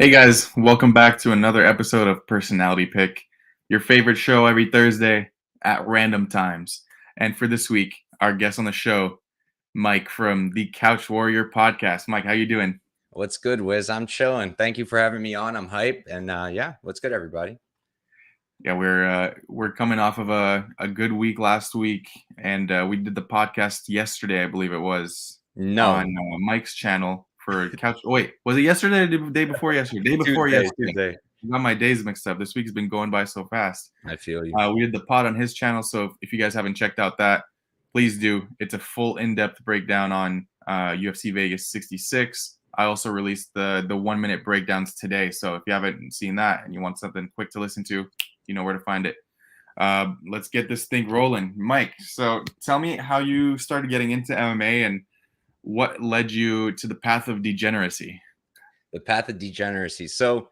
Hey guys, welcome back to another episode of Personality Pick, your favorite show every Thursday at random times. And for this week, our guest on the show, Mike from the Couch Warrior podcast. Mike, how you doing? What's good, Wiz? I'm chilling. Thank you for having me on. I'm hype. And yeah, what's good, everybody? Yeah, we're coming off of a good week last week, and we did the podcast yesterday, I believe it was, on No, Mike's channel for Couch. Wait, was it yesterday or the day before yesterday? Day before Tuesday, yesterday. Tuesday. I got my days mixed up. This week's been going by so fast. I feel you. We did the pod on his channel, so if you guys haven't checked out that, please do. It's a full in-depth breakdown on UFC Vegas 66. I also released the 1 minute breakdowns today, so if you haven't seen that and you want something quick to listen to, you know where to find it. Let's get this thing rolling, Mike. So tell me how you started getting into MMA and what led you to the path of degeneracy. The path of degeneracy. So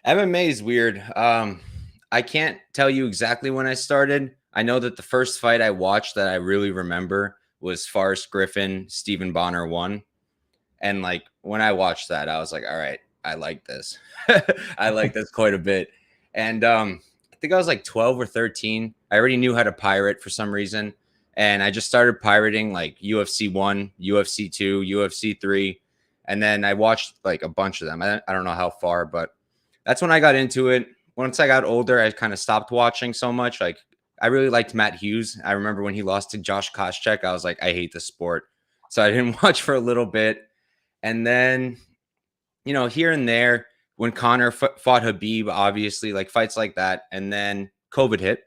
MMA is weird. I can't tell you exactly when I started. I know that the first fight I watched that I really remember was Forrest Griffin, Stephen Bonner 1. And like when I watched that, I was like, all right, I like this. I like this quite a bit. And I think I was like 12 or 13. I already knew how to pirate for some reason. And I just started pirating like UFC 1, UFC 2, UFC 3. And then I watched like a bunch of them. I don't know how far, but that's when I got into it. Once I got older, I kind of stopped watching so much. Like I really liked Matt Hughes. I remember when he lost to Josh Koscheck, I was like, I hate the sport. So I didn't watch for a little bit. And then, here and there, when Connor fought Habib, obviously, like fights like that. And then COVID hit.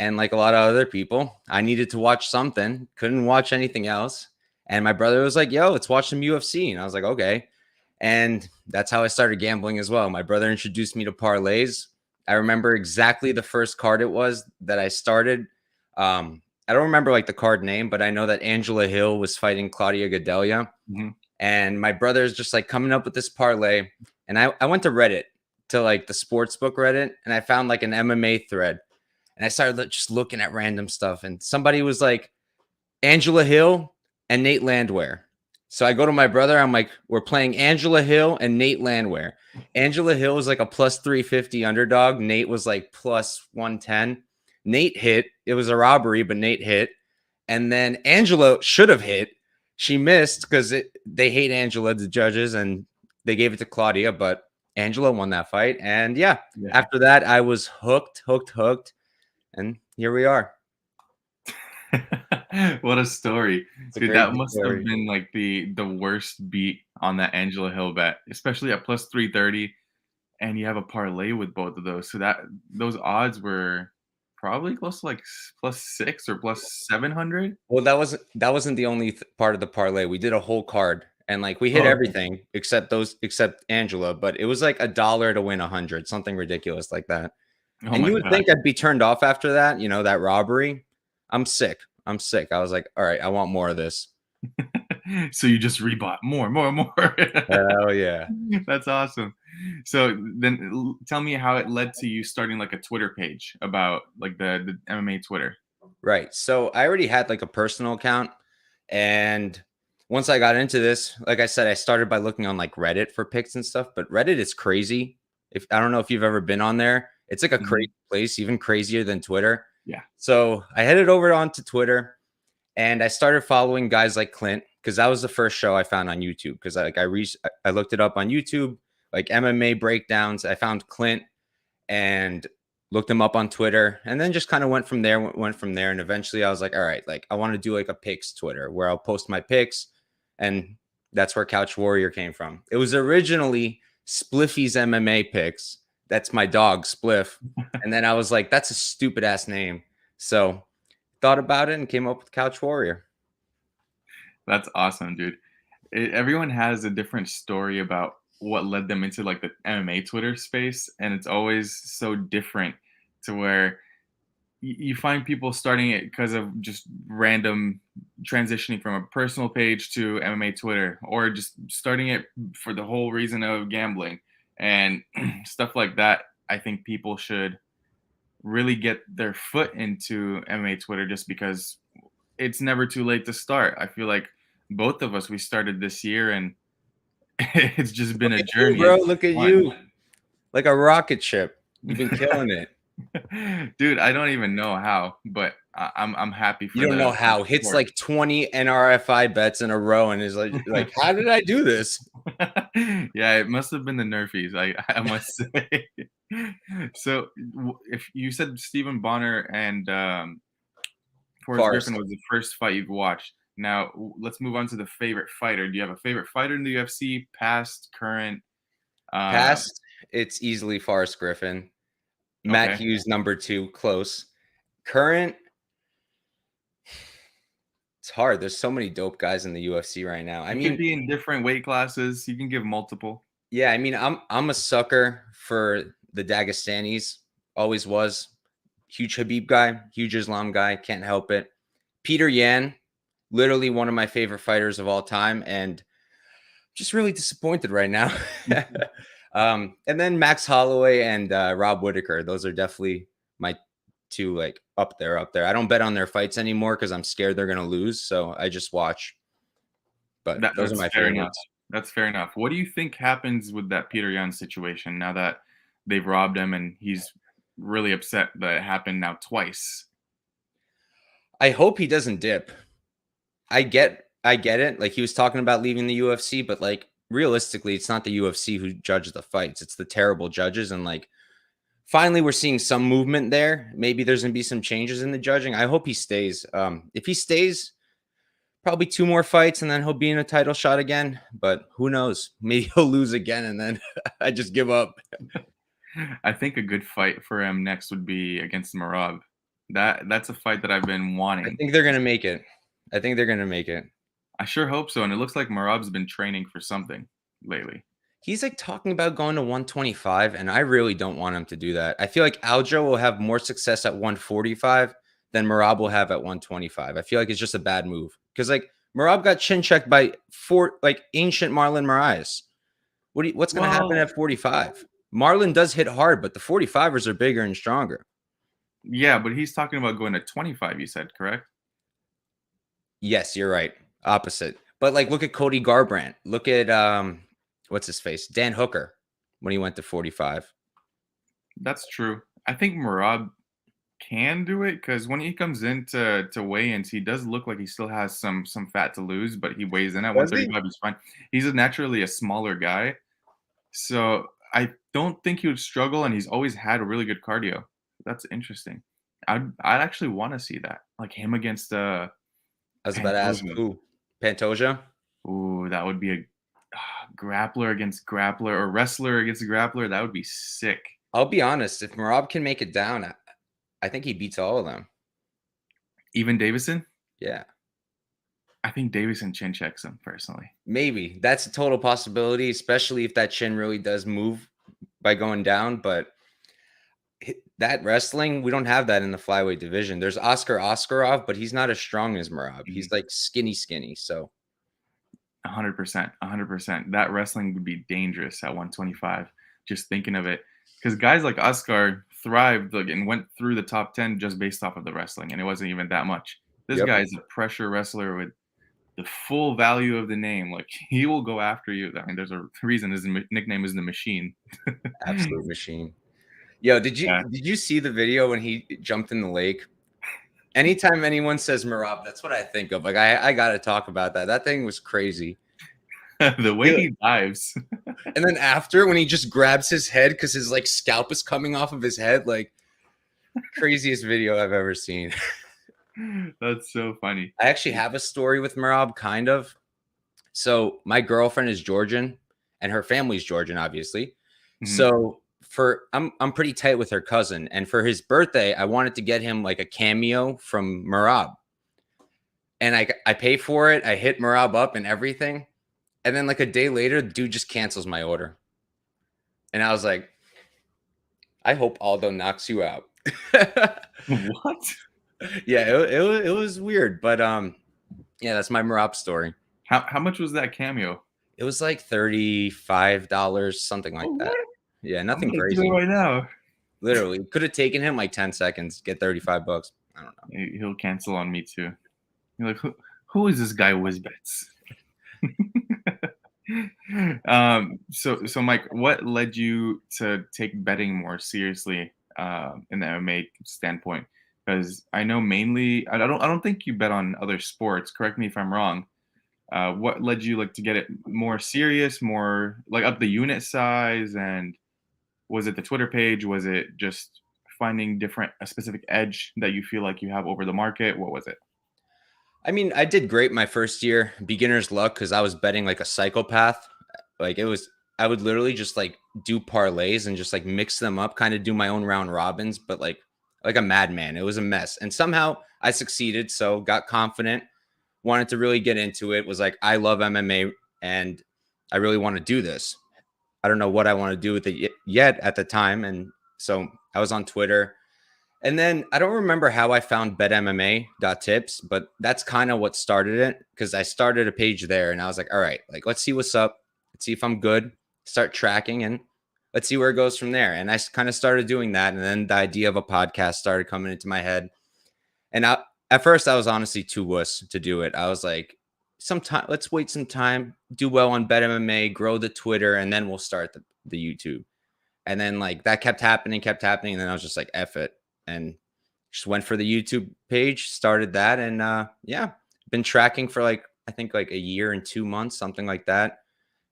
And like a lot of other people, I needed to watch something, couldn't watch anything else. And my brother was like, yo, let's watch some UFC. And I was like, okay. And that's how I started gambling as well. My brother introduced me to parlays. I remember exactly the first card it was that I started. I don't remember like the card name, but I know that Angela Hill was fighting Claudia Gadelha. Mm-hmm. And my brother's just like coming up with this parlay. And I went to Reddit, to like the sports book Reddit, and I found like an MMA thread. And I started just looking at random stuff. And somebody was like, Angela Hill and Nate Landwehr. So I go to my brother. I'm like, we're playing Angela Hill and Nate Landwehr. Angela Hill was like a plus 350 underdog. Nate was like plus 110. Nate hit. It was a robbery, but Nate hit. And then Angela should have hit. She missed because they hate Angela, the judges, and they gave it to Claudia. But Angela won that fight. And yeah, Yeah. after that, I was hooked. And here we are. What a story. It's a Dude, that crazy must have story. been like the worst beat on that Angela Hill bet, especially at plus 330, and you have a parlay with both of those. So that those odds were probably close to like plus 6 or plus 700. Well, that wasn't the only part of the parlay. We did a whole card, and like we hit Oh, okay. everything except Angela, but it was like $1 to win 100, something ridiculous like that. Oh And my you would god. think I'd be turned off after that, that robbery. I'm sick. I'm sick. I was like, all right, I want more of this. So you just rebought more. Hell yeah. That's awesome. So then tell me how it led to you starting like a Twitter page about like the MMA Twitter. Right. So I already had like a personal account. And once I got into this, like I said, I started by looking on like Reddit for picks and stuff. But Reddit is crazy. If I don't know if you've ever been on there, it's like a Mhm. crazy place, even crazier than Twitter. Yeah. So I headed over onto Twitter and I started following guys like Clint because that was the first show I found on YouTube. Because I looked it up on YouTube, like MMA breakdowns. I found Clint and looked him up on Twitter, and then just kind of went from there. And eventually, I was like, all right, like I want to do like a picks Twitter where I'll post my picks, and that's where Couch Warrior came from. It was originally Spliffy's MMA picks. That's my dog Spliff, and then I was like, that's a stupid ass name. So thought about it and came up with Couch Warrior. That's awesome, dude. Everyone has a different story about what led them into like the MMA Twitter space, and it's always so different to where you find people starting it because of just random transitioning from a personal page to MMA Twitter, or just starting it for the whole reason of gambling and stuff like that. I think people should really get their foot into MMA Twitter just because it's never too late to start. I feel like both of us, we started this year, and It's just been Look a at you, journey. bro. It's Look at fun. you. Like a rocket ship. You've been killing it. Dude, I don't even know how, but I'm happy You for don't know the how. Hits support. like 20 NRFI bets in a row and is like, how did I do this? Yeah, it must have been the Nerfies, I must say. So, if you said Stephen Bonner and Forrest Griffin Forrest. was the first fight you've watched. Now, let's move on to the favorite fighter. Do you have a favorite fighter in the UFC, past, current? Uh, Past, it's easily Forrest Griffin. Matt okay. Hughes, number 2, close. Current, it's hard. There's so many dope guys in the UFC right now. I You could mean, be in different weight classes. You can give multiple. yeah, I mean, I'm a sucker for the Dagestanis. Always was. Huge Habib guy, huge Islam guy. Can't help it. Peter Yan, literally one of my favorite fighters of all time, and just really disappointed right now. And then Max Holloway and Rob Whitaker. Those are definitely my two, like up there, up there. I don't bet on their fights anymore because I'm scared they're gonna lose, so I just watch. But those are That's my fair enough. favorites. That's fair enough. What do you think happens with that Peter Yan situation now that they've robbed him and he's really upset that it happened now twice? I hope he doesn't dip. I get it. Like he was talking about leaving the UFC, but like realistically, it's not the UFC who judge the fights. It's the terrible judges. And like finally we're seeing some movement there. Maybe there's gonna be some changes in the judging. I hope he stays. If he stays, probably 2 more fights and then he'll be in a title shot again. But who knows? Maybe he'll lose again and then I just give up. I think a good fight for him next would be against Marab. That's a fight that I've been I wanting. think they're gonna make it. I think they're gonna make it. I sure hope so, and it looks like Marab's been training for something lately. He's like talking about going to 125, and I really don't want him to do that. I feel like Aljo will have more success at 145 than Marab will have at 125. I feel like it's just a bad move because like Marab got chin checked by ancient Marlon Moraes. What's going to happen Well, at 45? Marlon does hit hard, but the 45ers are bigger and stronger. yeah, but he's talking about going to 25, you said, correct? Yes, you're right. Opposite. But like look at Cody Garbrandt. Look at what's his face? Dan Hooker when he went to 45. That's true. I think Marab can do it because when he comes into weigh-ins, he does look like he still has some fat to lose, but he weighs in at Does he? 135. He's fine. He's naturally a smaller guy, so I don't think he would struggle, and he's always had a really good cardio. That's interesting. I'd actually want to see that, like him against I was about to ask Pantoja. who? Pantoja? Ooh, that would be a grappler against grappler or wrestler against grappler. That would be sick. I'll be honest, if Marab can make it down, I think he beats all of them. Even Davison? Yeah. I think Davison chin checks him personally. Maybe. That's a total possibility, especially if that chin really does move by going down. But that wrestling, we don't have that in the flyweight division. There's Oscar Oskarov, but he's not as strong as Marab. Mhm. He's like skinny, skinny. So 100%, 100%. That wrestling would be dangerous at 125. Just thinking of it, because guys like Oscar thrived like, and went through the top 10 just based off of the wrestling, and it wasn't even that much. This yep, guy is a pressure wrestler with the full value of the name. Like he will go after you. I mean, there's a reason his nickname is the Machine. absolute machine. Yo, Yeah. did you see the video when he jumped in the lake? Anytime anyone says Marab, that's what I think of. Like I gotta talk about that. That thing was crazy. The way Yeah. he dives. And then after, when he just grabs his head because his like scalp is coming off of his head, like craziest video I've ever seen. That's so funny. I actually have a story with Marab, kind of. So my girlfriend is Georgian, and her family's Georgian, obviously. Mhm. So I'm pretty tight with her cousin, and for his birthday, I wanted to get him like a cameo from Marab, and I pay for it. I hit Marab up and everything, and then like a day later, the dude just cancels my order, and I was like, I hope Aldo knocks you out. What? Yeah, it was weird, but yeah, that's my Marab story. How much was that cameo? It was like $35, something like Oh, that. what? Yeah, I'm nothing gonna do it crazy. right now. Literally, could have taken him like 10 seconds, get $35. I don't know. He'll cancel on me too. You're like, who is this guy Whizbets? So Mike, what led you to take betting more seriously in the MMA standpoint? Because I know mainly, I don't think you bet on other sports. Correct me if I'm wrong. What led you like to get it more serious, more like up the unit size, and was it the Twitter page? Was it just finding different a specific edge that you feel like you have over the market? What was it? I mean, I did great my first year, beginner's luck, because I was betting like a psychopath. Like it was, I would literally just like do parlays and just like mix them up, kind of do my own round robins, but like a madman. It was a mess, and somehow I succeeded. So got confident, wanted to really get into it. Was like, I love MMA, and I really want to do this. I don't know what I want to do with it yet at the time, and so I was on Twitter. And then I don't remember how I found betmma.tips, but that's kind of what started it, because I started a page there and I was like, all right, like let's see what's up. Let's see if I'm good. Start tracking and let's see where it goes from there. And I kind of started doing that. And then the idea of a podcast started coming into my head. And at first I was honestly too wuss to do it. I was like, sometime let's wait some time, do well on BetMMA, grow the Twitter, and then we'll start the YouTube. And then like that kept happening. And then I was just like, F it. And just went for the YouTube page, started that. And yeah, been tracking for like, I think like a year and 2 months, something like that.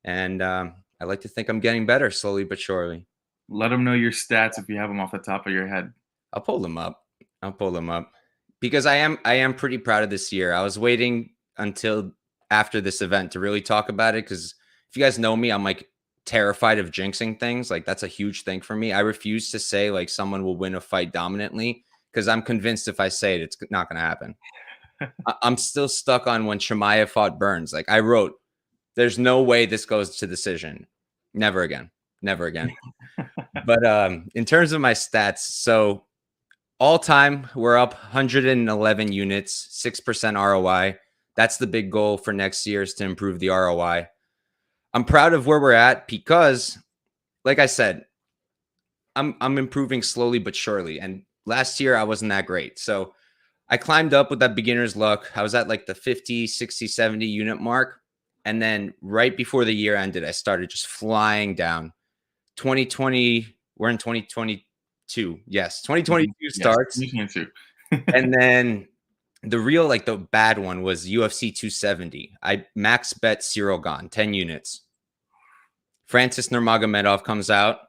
And I like to think I'm getting better slowly but surely. Let them know your stats if you have them off the top of your head. I'll pull them up. I'll pull them up because I am pretty proud of this year. I was waiting until after this event to really talk about it, because if you guys know me, I'm like terrified of jinxing things. Like that's a huge thing for me. I refuse to say like someone will win a fight dominantly, because I'm convinced if I say it, it's not going to happen. I'm still stuck on when Shemaya fought Burns. Like I wrote, there's no way this goes to decision. Never again. Never again. But in terms of my stats, so all time, we're up 111 units, 6% ROI. That's the big goal for next year, is to improve the ROI. I'm proud of where we're at because, like I said, I'm improving slowly but surely. And last year I wasn't that great. So I climbed up with that beginner's luck. I was at like the 50, 60, 70 unit mark. And then right before the year ended, I started just flying down. 2020, we're in 2022. Yes, 2022 Yes, starts. you can too. And then the real, like the bad one was UFC 270. I max bet Cyril Gane, 10 units. Francis Nurmagomedov comes out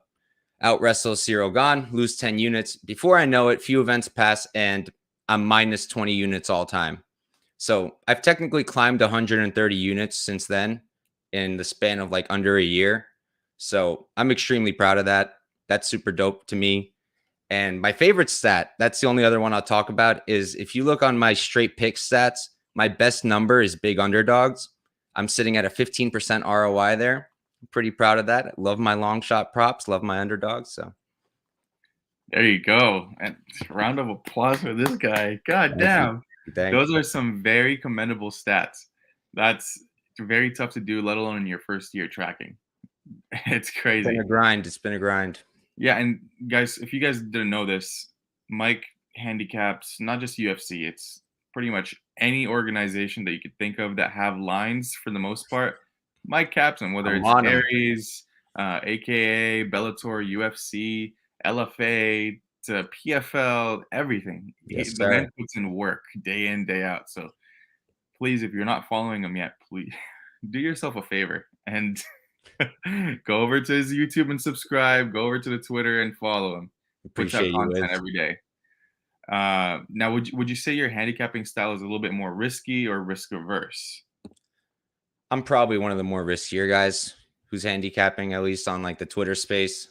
wrestles Cyril Gane, lose 10 units. Before I know it, few events pass and I'm minus 20 units all time. So I've technically climbed 130 units since then in the span of like under a year. So I'm extremely proud of that. That's super dope to me. And my favorite stat, that's the only other one I'll talk about, is if you look on my straight pick stats, my best number is big underdogs. I'm sitting at a 15% ROI there. I'm pretty proud of that. I love my long shot props, love my underdogs. So There you go. And round of applause for this guy. God thank you. damn. Thank Those you. are some very commendable stats. That's very tough to do, let alone in your first year tracking. It's It's been a crazy. grind. It's been a grind. Yeah, and guys, if you guys didn't know this, Mike handicaps not just UFC, it's pretty much any organization that you could think of that have lines for the most part. Mike caps them, whether I'm it's on them. Aries, aka Bellator, UFC, LFA, to PFL, everything. Yes, The man sir. puts in work day in, day out. So please, if you're not following him yet, please do yourself a favor and go over to his YouTube and subscribe. Go over to the Twitter and follow him. Puts out Appreciate you, content Wiz. every day. Now, would you say your handicapping style is a little bit more risky or risk averse? I'm probably one of the more riskier guys who's handicapping, at least on like the Twitter space.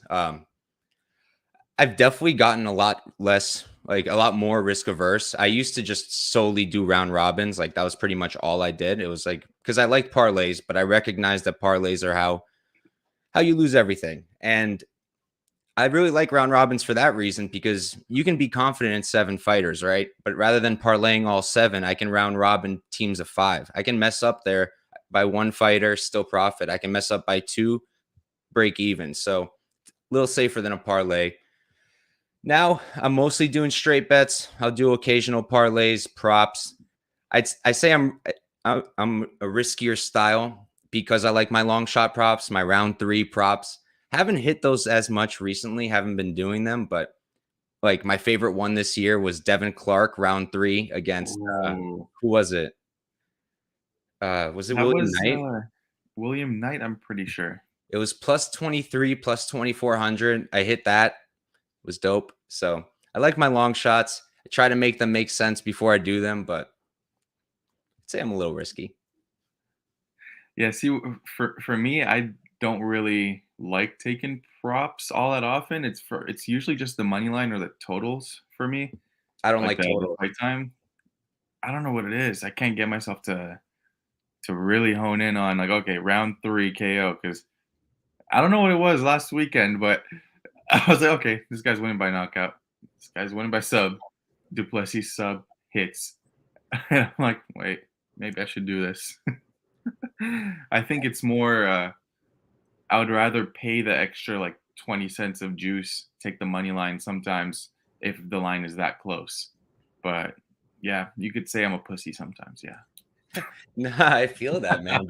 I've definitely gotten a lot less, like a lot more risk averse. I used to just solely do round robins. Like that was pretty much all I did. It was like, because I like parlays, but I recognize that parlays are how you lose everything. And I really like round robins for that reason, because you can be confident in 7 fighters, right? But rather than parlaying all 7, I can round robin teams of 5. I can mess up there by 1 fighter, still profit. I can mess up by 2, break even. So a little safer than a parlay. Now I'm mostly doing straight bets. I'll do occasional parlays, props. I say I'm a riskier style because I like my long shot props, my round 3 props. Haven't hit those as much recently, haven't been doing them, but like my favorite one this year was Devin Clark round 3 against Oh, who was it? Was it that William was Knight? William Knight, I'm pretty sure. It was plus 23, plus 2400. I hit that. It was dope. So I like my long shots. I try to make them make sense before I do them, but I'd say I'm a little risky. Yeah, see, for me, I don't really like taking props all that often. It's usually just the money line or the totals for me, I don't like like the totals. fight time. I don't know what it is. I can't get myself to really hone in on like, okay, round 3 KO because I don't know what it was last weekend, but I was like, okay, this guy's winning by knockout. This guy's winning by sub. Duplessis sub hits. And I'm like, wait, maybe I should do this. I think it's more. I would rather pay the extra like 20 cents of juice, take the money line sometimes if the line is that close. But yeah, you could say I'm a pussy sometimes. Yeah. Nah, I feel that, man.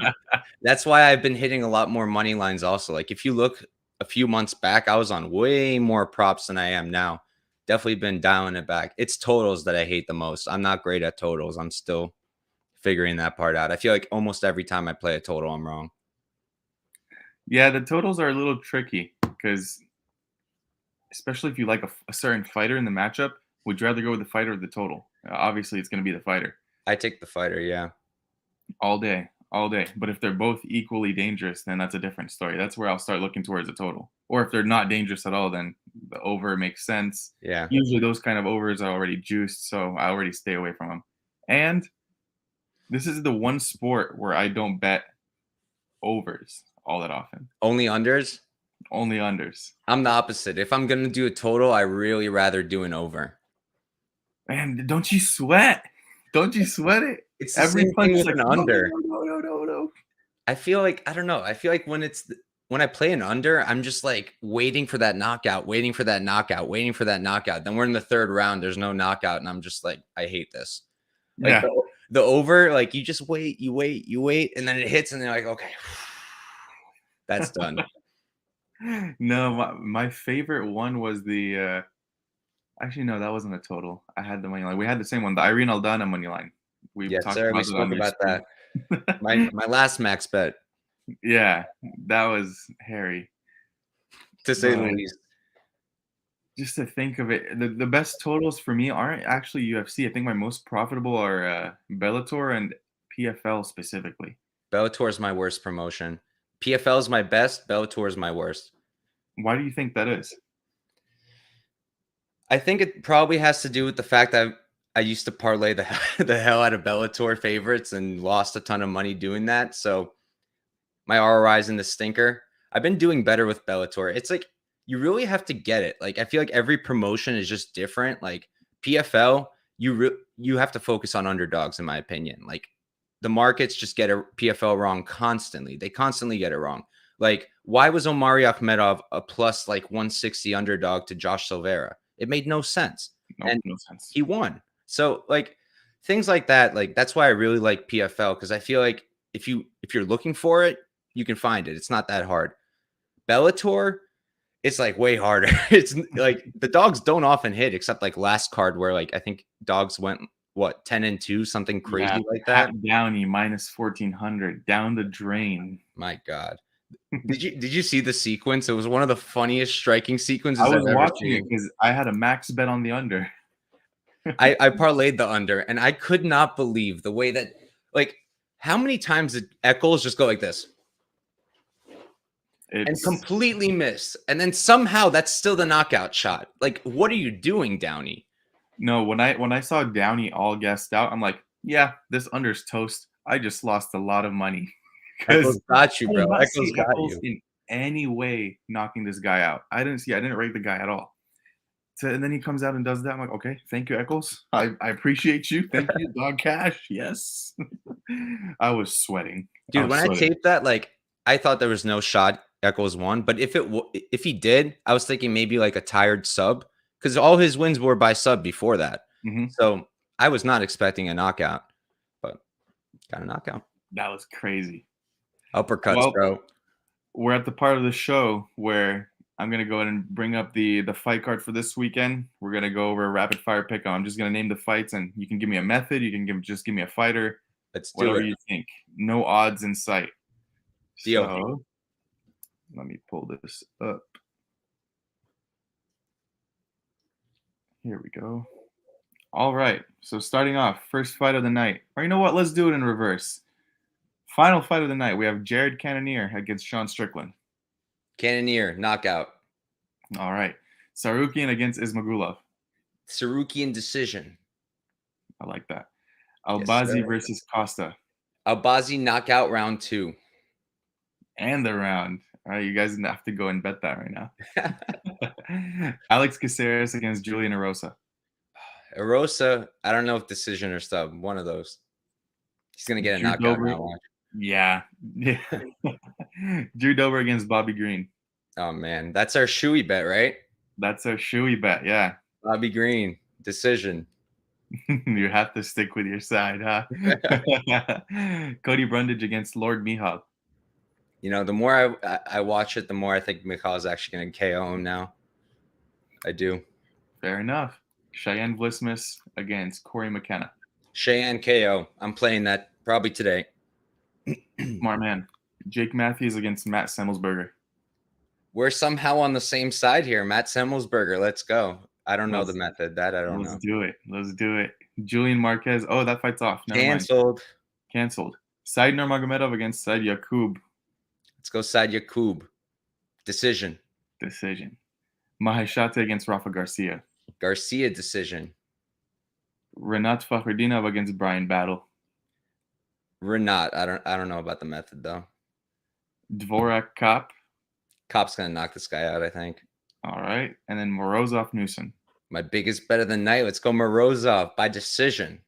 That's why I've been hitting a lot more money lines also. Like if you look a few months back, I was on way more props than I am now. Definitely been dialing it back. It's totals that I hate the most. I'm not great at totals. I'm still figuring that part out. I feel like almost every time I play a total, I'm wrong. Yeah, the totals are a little tricky because especially if you like a certain fighter in the matchup, would you rather go with the fighter or the total? Obviously, it's going to be the fighter I take the fighter, yeah. all day, all day. But if they're both equally dangerous, then that's a different story. That's where I'll start looking towards a total. Or if they're not dangerous at all, then the over makes sense. Yeah. Usually, those kind of overs are already juiced, so I already stay away from them. And this is the one sport where I don't bet overs all that often. Only unders? Only unders. I'm the opposite. If I'm gonna do a total, I really rather do an over. And don't you sweat? Don't you sweat it? It's the Every same punch thing is with like, an no, no, under. no, no, no, no, no. I feel like I don't know. I feel like when I play an under, I'm just like waiting for that knockout, waiting for that knockout, waiting for that knockout. Then we're in the third round. There's no knockout, and I'm just like, I hate this. Like Yeah. the over, like you just wait, you wait, you wait, and then it hits, and they're like, okay, that's done. No, my favorite one was the actually no, that wasn't a total. I had the money line. We had the same one, the Irene Aldana money line. We Yes, talked sir. We about it spoke on your about that. stream. My last max bet, Yeah, that was hairy. to say the But least. just to think of it, the best totals for me aren't actually UFC. I think my most profitable are Bellator and PFL specifically. Bellator is my worst promotion. PFL is my best. Bellator is my worst. Why do you think that is? I think it probably has to do with the fact that I used to parlay the the hell out of Bellator favorites and lost a ton of money doing that. So my ROI is in the stinker. I've been doing better with Bellator. It's like you really have to get it. Like I feel like every promotion is just different. Like PFL, you have to focus on underdogs, in my opinion. Like the markets just get a PFL wrong constantly. They constantly get it wrong. Like why was Omari Akhmedov a plus like 160 underdog to Josh Silveira? It made no sense, Nope, and no sense. he won. So like things like that. Like that's why I really like PFL because I feel like if you're looking for it, you can find it. It's not that hard. Bellator, it's like way harder. It's like the dogs don't often hit, except like last card where like I think dogs went what 10-2, something Yeah, crazy like Pat that. Downey minus 1,400 down the drain. My God, did you see the sequence? It was one of the funniest striking I sequences was I've ever watching it seen. because I had a max bet on the under. I parlayed the under, and I could not believe the way that like how many times did Eccles just go like this and It's completely miss, and then somehow that's still the knockout shot. Like, what are you doing, Downey? no, when I saw Downey all guessed out, I'm like, yeah, this under's toast. I just lost a lot of money because Eccles got you, I did bro. not Eccles see got Eccles you. in any way knocking this guy out. I didn't rate the guy at all. So, and then he comes out and does that. I'm like, okay, thank you, Eccles. I appreciate you. Thank you, Dog Cash. Yes. I was sweating. I Dude, was when I sweating. taped that, like I thought there was no shot Eccles won, but if he did, I was thinking maybe like a tired sub because all his wins were by sub before that. Hmm. So I was not expecting a knockout, but got a knockout. That was crazy. Uppercuts, Well, bro. we're at the part of the show where I'm gonna go ahead and bring up the fight card for this weekend. We're gonna go over a rapid fire pick. I'm just gonna name the fights, and you can give me a method. You can just give me a fighter, Let's do whatever it. you think. No odds in sight. Deal. So let me pull this up. Here we go. All right. So starting off, first fight of the night. Or you know what? Let's do it in reverse. Final fight of the night. We have Jared Cannonier against Sean Strickland. Cannonier, knockout. All right. Sarukian against Ismagulov. Sarukian decision. I like that. Yes, sir. Albazi versus Costa. Albazi knockout round 2. And the round. All right, you guys have to go and bet that right now. Alex Caceres against Julian Erosa. Erosa, I don't know if decision or sub. One of those. He's gonna get a Drew knockout Dober. now. Watch. Yeah. Drew Dober against Bobby Green. Oh man, that's our shoey bet, right? That's a shoey bet, yeah. Bobby Green decision. You have to stick with your side, huh? Cody Brundage against Lord Mihal. You know, the more I watch it, the more I think Mikhal's actually gonna KO him now. I do. Fair enough. Cheyenne Vlismus against Corey McKenna. Cheyenne KO. I'm playing that probably today. Smart man. Jake Matthews against Matt Semmelsberger. We're somehow on the same side here. Matt Semmelsberger. Let's go. I don't know the method. That I don't know. Let's do it. Let's do it. Julian Marquez. Oh, that fight's off. Never Canceled. mind. Canceled. Said Nurmagomedov against Said Yakub. Let's go Said Yakub. Decision. Decision. Maheshate against Rafa Garcia. Garcia decision. Renat Fakhrdinov against Brian Battle. Renat. I don't know about the method though. Dvorak Kop. Kop's gonna knock this guy out, I think. All right. And then Morozov Newson. My biggest bet of the night. Let's go Morozov by decision.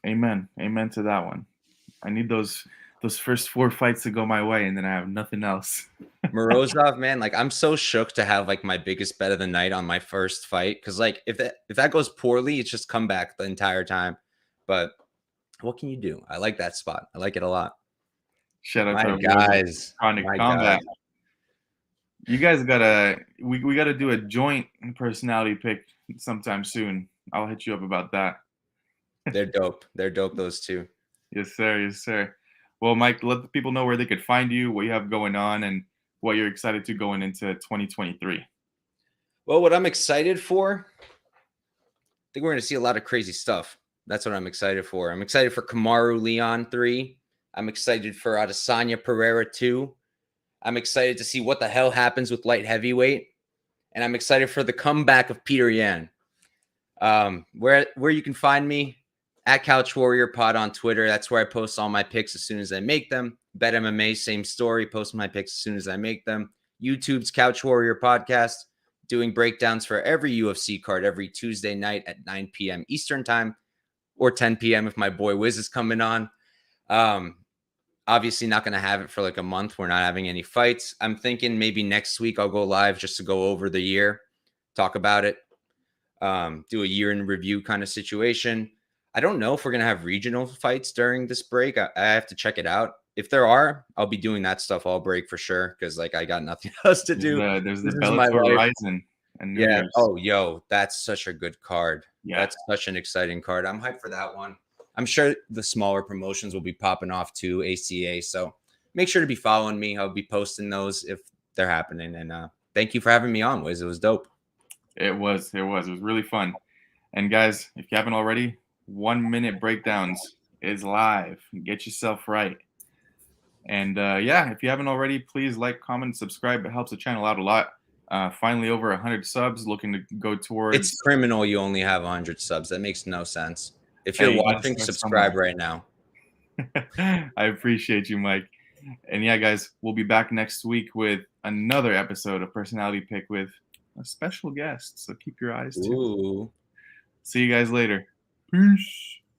Amen. Amen to that one. I need those first 4 fights to go my way, and then I have nothing else. Morozov, man, like I'm so shook to have like my biggest bet of the night on my first fight, because like if that goes poorly, it's just come back the entire time. But what can you do? I like that spot. I like it a lot. Shout out My to our guys. Chronic My Combat. guys. You guys gotta we gotta do a joint personality pick sometime soon. I'll hit you up about that. They're dope. They're dope, those two. Yes, sir. Yes, sir. Well, Mike, let the people know where they could find you, what you have going on, and what you're excited to going into 2023. Well, what I'm excited for, I think we're going to see a lot of crazy stuff. That's what I'm excited for. I'm excited for Kamaru Leon 3. I'm excited for Adesanya Pereira 2. I'm excited to see what the hell happens with light heavyweight. And I'm excited for the comeback of Peter Yan. Where you can find me, at Couch Warrior Pod on Twitter. That's where I post all my picks as soon as I make them. Bet MMA, same story. Post my picks as soon as I make them. YouTube's Couch Warrior Podcast, doing breakdowns for every UFC card every Tuesday night at 9 p.m. Eastern time, or 10 p.m. if my boy Wiz is coming on. Obviously not going to have it for like a month. We're not having any fights. I'm thinking maybe next week I'll go live just to go over the year, talk about it, do a year in review kind of situation. I don't know if we're going to have regional fights during this break. I have to check it out. If there are, I'll be doing that stuff all break for sure, because like I got nothing else to do. There's the Bellator Rising and New Year's. Oh, yo, that's such a good card. Yeah. That's such an exciting card. I'm hyped for that one. I'm sure the smaller promotions will be popping off too, ACA. So make sure to be following me. I'll be posting those if they're happening. And thank you for having me on, Wiz. It was dope. It was really fun. And guys, if you haven't already, 1 minute breakdowns is live. Get yourself right. And yeah, if you haven't already, please like, comment, subscribe. It helps the channel out a lot. Finally over 100 subs, looking to go towards. It's criminal you only have 100 subs. That makes no sense. If you're watching, subscribe right now. I appreciate you, Mike. And yeah, guys, we'll be back next week with another episode of Personality Pick with a special guest. So keep your eyes tuned. Ooh. See you guys later. Peace.